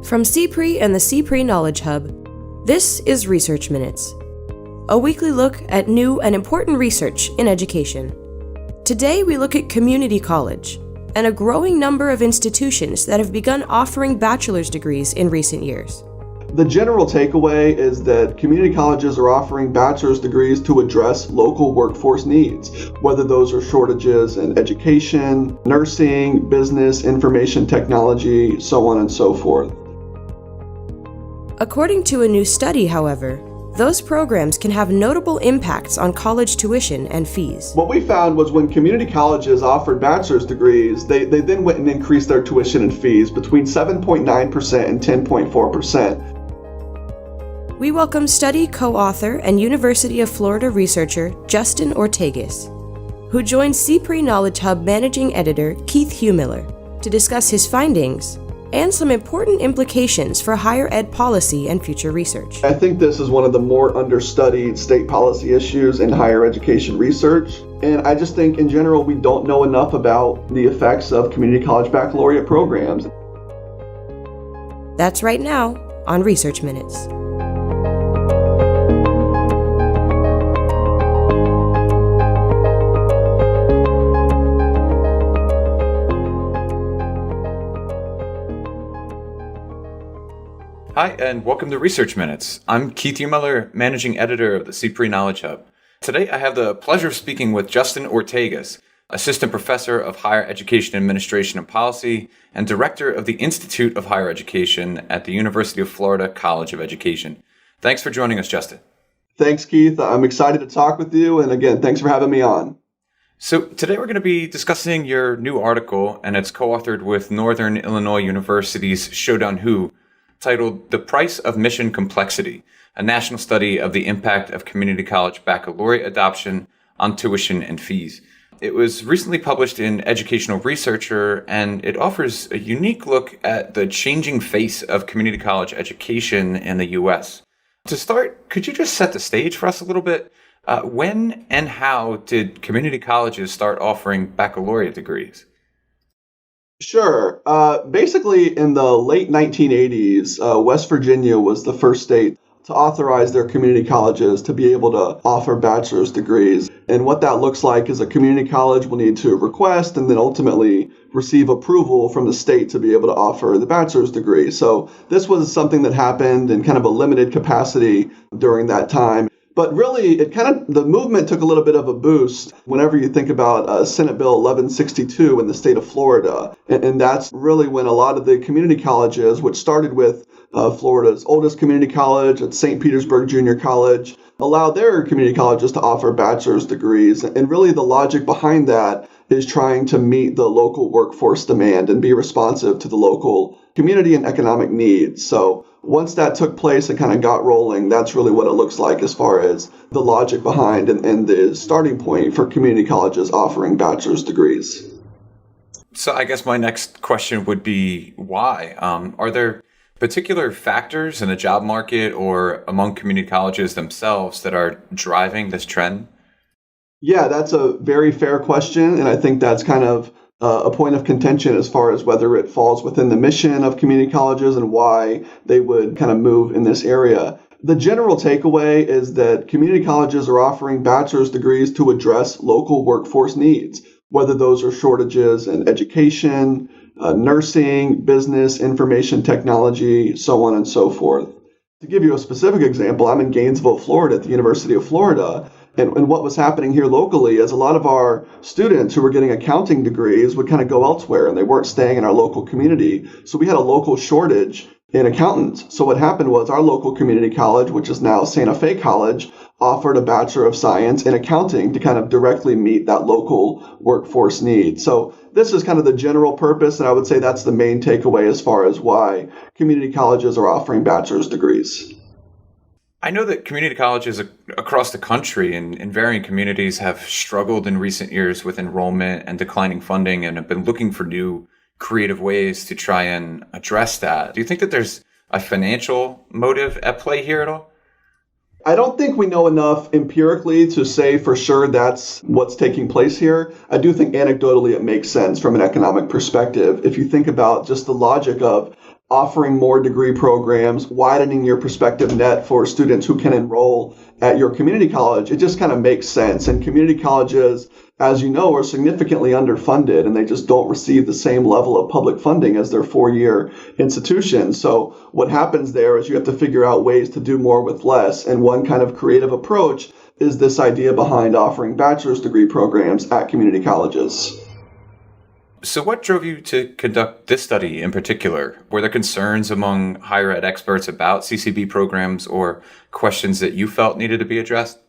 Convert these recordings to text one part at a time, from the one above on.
From CPRE and the CPRE Knowledge Hub, this is Research Minutes, a weekly look at new and important research in education. Today we look at community college and a growing number of institutions that have begun offering bachelor's degrees in recent years. The general takeaway is that community colleges are offering bachelor's degrees to address local workforce needs, whether those are shortages in education, nursing, business, information technology, so on and so forth. According to a new study, however, those programs can have notable impacts on college tuition and fees. What we found was when community colleges offered bachelor's degrees, they then went and increased their tuition and fees between 7.9% and 10.4%. We welcome study co-author and University of Florida researcher Justin Ortagus, who joined CPRE Knowledge Hub managing editor Keith Heumiller to discuss his findings and some important implications for higher ed policy and future research. I think this is one of the more understudied state policy issues in higher education research. And I just think in general, we don't know enough about the effects of community college baccalaureate programs. That's right now on Research Minutes. Hi, and welcome to Research Minutes. I'm Keith Heumiller, managing editor of the CPRE Knowledge Hub. Today, I have the pleasure of speaking with Justin Ortagus, assistant professor of higher education administration and policy and director of the Institute of Higher Education at the University of Florida College of Education. Thanks for joining us, Justin. Thanks, Keith. I'm excited to talk with you. And again, thanks for having me on. So today we're going to be discussing your new article, and it's co-authored with Northern Illinois University's Showdown Who, titled The Price of Mission Complexity, a national study of the impact of community college baccalaureate adoption on tuition and fees. It was recently published in Educational Researcher, and it offers a unique look at the changing face of community college education in the U.S. To start, could you just set the stage for us a little bit? When and how did community colleges start offering baccalaureate degrees? Sure. Basically, in the late 1980s, West Virginia was the first state to authorize their community colleges to be able to offer bachelor's degrees. And what that looks like is a community college will need to request and then ultimately receive approval from the state to be able to offer the bachelor's degree. So this was something that happened in kind of a limited capacity during that time. But really, the movement took a little bit of a boost whenever you think about Senate Bill 1162 in the state of Florida. And that's really when a lot of the community colleges, which started with Florida's oldest community college at St. Petersburg Junior College, allowed their community colleges to offer bachelor's degrees. And really the logic behind that is trying to meet the local workforce demand and be responsive to the local community and economic needs. So once that took place and kind of got rolling, that's really what it looks like as far as the logic behind and the starting point for community colleges offering bachelor's degrees. So I guess my next question would be why? Are there particular factors in the job market or among community colleges themselves that are driving this trend? Yeah, that's a very fair question. And I think that's kind of a point of contention as far as whether it falls within the mission of community colleges and why they would kind of move in this area. The general takeaway is that community colleges are offering bachelor's degrees to address local workforce needs, whether those are shortages in education, nursing, business, information technology, so on and so forth. To give you a specific example, I'm in Gainesville, Florida at the University of Florida. And what was happening here locally is a lot of our students who were getting accounting degrees would kind of go elsewhere and they weren't staying in our local community. So we had a local shortage in accountants. So what happened was our local community college, which is now Santa Fe College, offered a Bachelor of Science in accounting to kind of directly meet that local workforce need. So this is kind of the general purpose, and I would say that's the main takeaway as far as why community colleges are offering bachelor's degrees. I know that community colleges across the country and in varying communities have struggled in recent years with enrollment and declining funding and have been looking for new creative ways to try and address that. Do you think that there's a financial motive at play here at all? I don't think we know enough empirically to say for sure that's what's taking place here. I do think anecdotally it makes sense from an economic perspective. If you think about just the logic of offering more degree programs, widening your prospective net for students who can enroll at your community college, it just kind of makes sense. And community colleges, as you know, are significantly underfunded, and they just don't receive the same level of public funding as their four-year institutions. So what happens there is you have to figure out ways to do more with less. And one kind of creative approach is this idea behind offering bachelor's degree programs at community colleges. So what drove you to conduct this study in particular? Were there concerns among higher ed experts about CCB programs or questions that you felt needed to be addressed?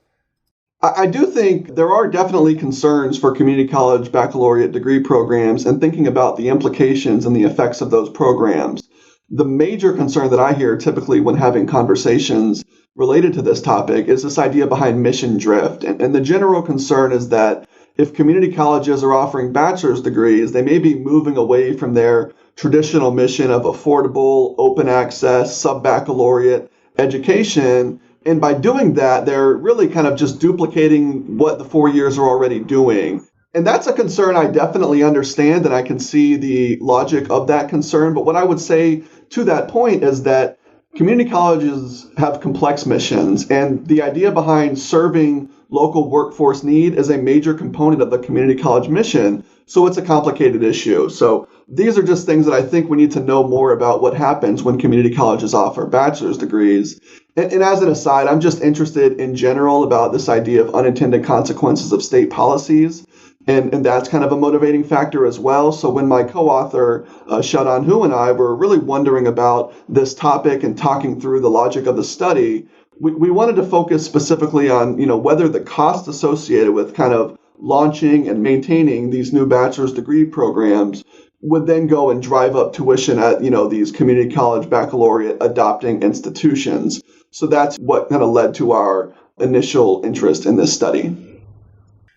I do think there are definitely concerns for community college baccalaureate degree programs and thinking about the implications and the effects of those programs. The major concern that I hear typically when having conversations related to this topic is this idea behind mission drift. And the general concern is that if community colleges are offering bachelor's degrees, they may be moving away from their traditional mission of affordable, open access, sub-baccalaureate education. And by doing that, they're really kind of just duplicating what the 4 years are already doing. And that's a concern I definitely understand, and I can see the logic of that concern. But what I would say to that point is that community colleges have complex missions, and the idea behind serving local workforce need is a major component of the community college mission. So it's a complicated issue. So these are just things that I think we need to know more about what happens when community colleges offer bachelor's degrees. And as an aside, I'm just interested in general about this idea of unintended consequences of state policies. And that's kind of a motivating factor as well. So when my co-author, Xiaodan Hu, and I were really wondering about this topic and talking through the logic of the study, we wanted to focus specifically on, whether the cost associated with kind of launching and maintaining these new bachelor's degree programs would then go and drive up tuition at, these community college baccalaureate adopting institutions. So that's what kind of led to our initial interest in this study.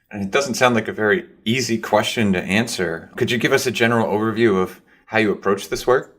And it doesn't sound like a very easy question to answer. Could you give us a general overview of how you approach this work?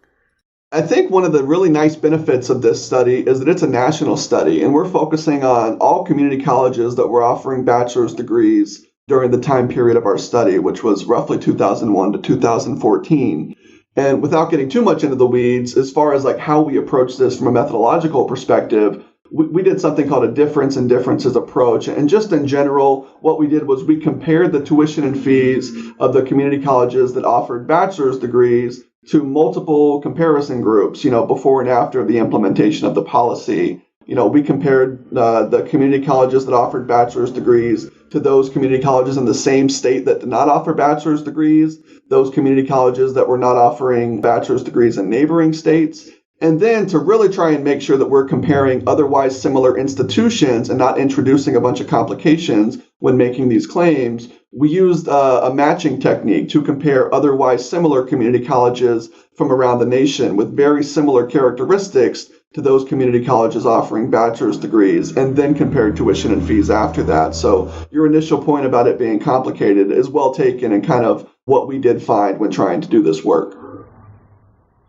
I think one of the really nice benefits of this study is that it's a national study, and we're focusing on all community colleges that were offering bachelor's degrees during the time period of our study, which was roughly 2001 to 2014. And without getting too much into the weeds, as far as like how we approach this from a methodological perspective, we did something called a difference in differences approach. And just in general, what we did was we compared the tuition and fees of the community colleges that offered bachelor's degrees to multiple comparison groups, before and after the implementation of the policy. We compared the community colleges that offered bachelor's degrees to those community colleges in the same state that did not offer bachelor's degrees, those community colleges that were not offering bachelor's degrees in neighboring states, and then to really try and make sure that we're comparing otherwise similar institutions and not introducing a bunch of complications when making these claims, we used a matching technique to compare otherwise similar community colleges from around the nation with very similar characteristics to those community colleges offering bachelor's degrees, and then compared tuition and fees after that. So your initial point about it being complicated is well taken and kind of what we did find when trying to do this work.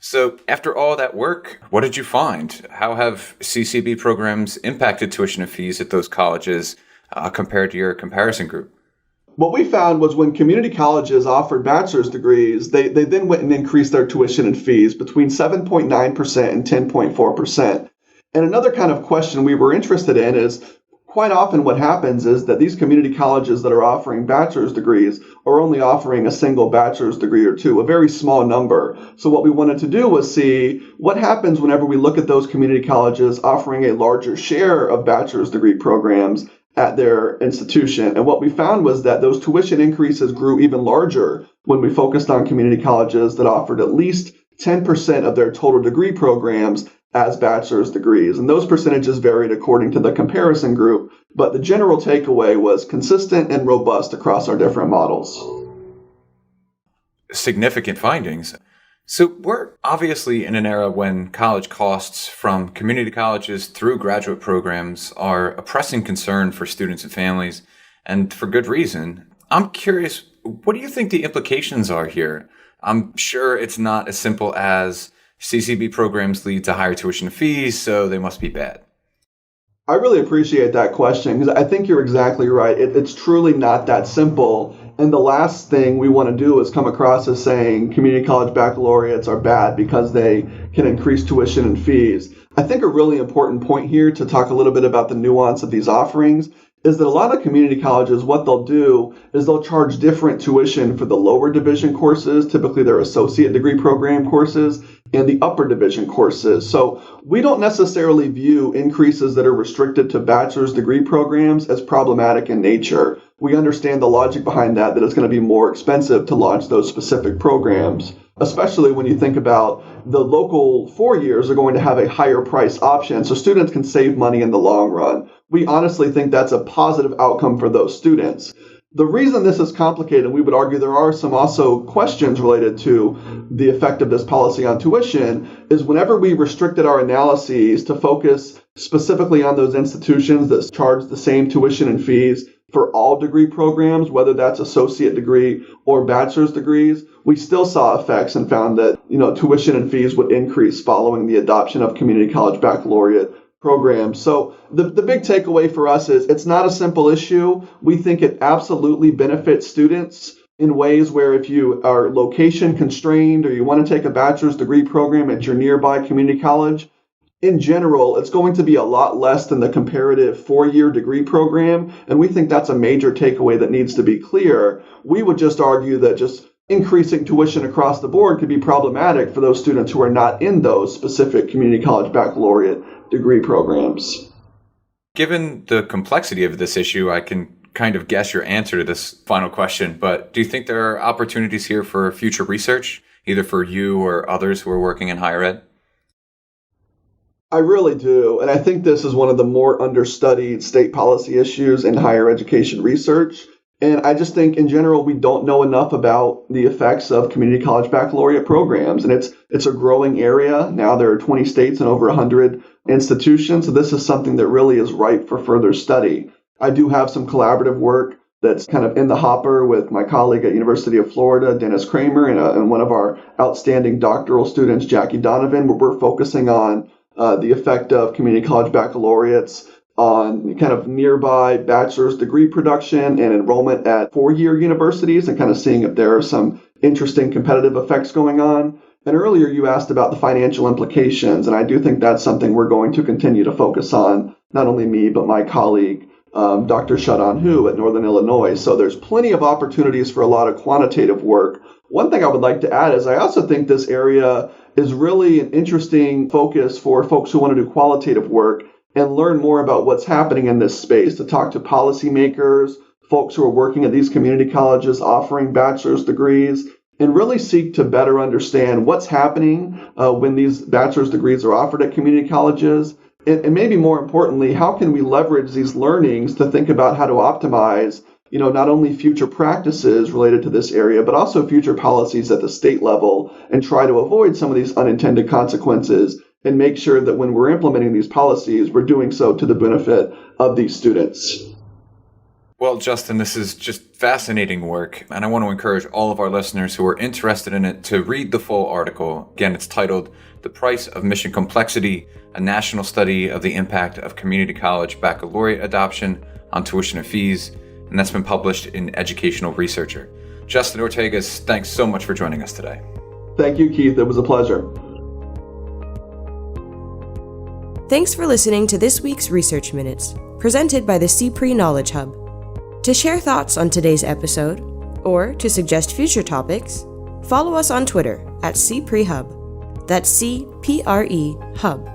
So after all that work, what did you find? How have CCB programs impacted tuition and fees at those colleges compared to your comparison group? What we found was when community colleges offered bachelor's degrees, they then went and increased their tuition and fees between 7.9% and 10.4%. And another kind of question we were interested in is, quite often what happens is that these community colleges that are offering bachelor's degrees are only offering a single bachelor's degree or two, a very small number. So what we wanted to do was see what happens whenever we look at those community colleges offering a larger share of bachelor's degree programs at their institution. And what we found was that those tuition increases grew even larger when we focused on community colleges that offered at least 10% of their total degree programs as bachelor's degrees. And those percentages varied according to the comparison group, but the general takeaway was consistent and robust across our different models. Significant findings. So we're obviously in an era when college costs from community colleges through graduate programs are a pressing concern for students and families, and for good reason. I'm curious, what do you think the implications are here? I'm sure it's not as simple as CCB programs lead to higher tuition fees, so they must be bad. I really appreciate that question because I think you're exactly right. It's truly not that simple. And the last thing we want to do is come across as saying community college baccalaureates are bad because they can increase tuition and fees. I think a really important point here to talk a little bit about the nuance of these offerings is that a lot of community colleges, what they'll do is they'll charge different tuition for the lower division courses, typically their associate degree program courses, and the upper division courses. So we don't necessarily view increases that are restricted to bachelor's degree programs as problematic in nature. We understand the logic behind that it's going to be more expensive to launch those specific programs, especially when you think about the local 4 years are going to have a higher price option, so students can save money in the long run. We honestly think that's a positive outcome for those students. The reason this is complicated, and we would argue there are some also questions related to the effect of this policy on tuition, is whenever we restricted our analyses to focus specifically on those institutions that charge the same tuition and fees for all degree programs, whether that's associate degree or bachelor's degrees, we still saw effects and found that, tuition and fees would increase following the adoption of community college baccalaureate programs. So the big takeaway for us is it's not a simple issue. We think it absolutely benefits students in ways where if you are location constrained or you want to take a bachelor's degree program at your nearby community college, in general, it's going to be a lot less than the comparative 4-year degree program, and we think that's a major takeaway that needs to be clear. We would just argue that just increasing tuition across the board could be problematic for those students who are not in those specific community college baccalaureate degree programs. Given the complexity of this issue, I can kind of guess your answer to this final question, but do you think there are opportunities here for future research, either for you or others who are working in higher ed? I really do. And I think this is one of the more understudied state policy issues in higher education research. And I just think in general, we don't know enough about the effects of community college baccalaureate programs. And it's a growing area. Now there are 20 states and over 100 institutions. So this is something that really is ripe for further study. I do have some collaborative work that's kind of in the hopper with my colleague at University of Florida, Dennis Kramer, and one of our outstanding doctoral students, Jackie Donovan, where we're focusing on the effect of community college baccalaureates on kind of nearby bachelor's degree production and enrollment at 4-year universities and kind of seeing if there are some interesting competitive effects going on. And earlier you asked about the financial implications, and I do think that's something we're going to continue to focus on, not only me, but my colleague, Dr. Shut-On Hu at Northern Illinois. So there's plenty of opportunities for a lot of quantitative work. One thing I would like to add is I also think this area is really an interesting focus for folks who want to do qualitative work and learn more about what's happening in this space, to talk to policymakers, folks who are working at these community colleges offering bachelor's degrees, and really seek to better understand what's happening when these bachelor's degrees are offered at community colleges. And maybe more importantly, how can we leverage these learnings to think about how to optimize not only future practices related to this area, but also future policies at the state level, and try to avoid some of these unintended consequences and make sure that when we're implementing these policies, we're doing so to the benefit of these students. Well, Justin, this is just fascinating work, and I want to encourage all of our listeners who are interested in it to read the full article. Again, it's titled "The Price of Mission Complexity, a National Study of the Impact of Community College Baccalaureate Adoption on Tuition and Fees," and that's been published in Educational Researcher. Justin Ortagus, thanks so much for joining us today. Thank you, Keith. It was a pleasure. Thanks for listening to this week's Research Minutes, presented by the CPRE Knowledge Hub. To share thoughts on today's episode, or to suggest future topics, follow us on Twitter at CPRE Hub. That's CPRE Hub.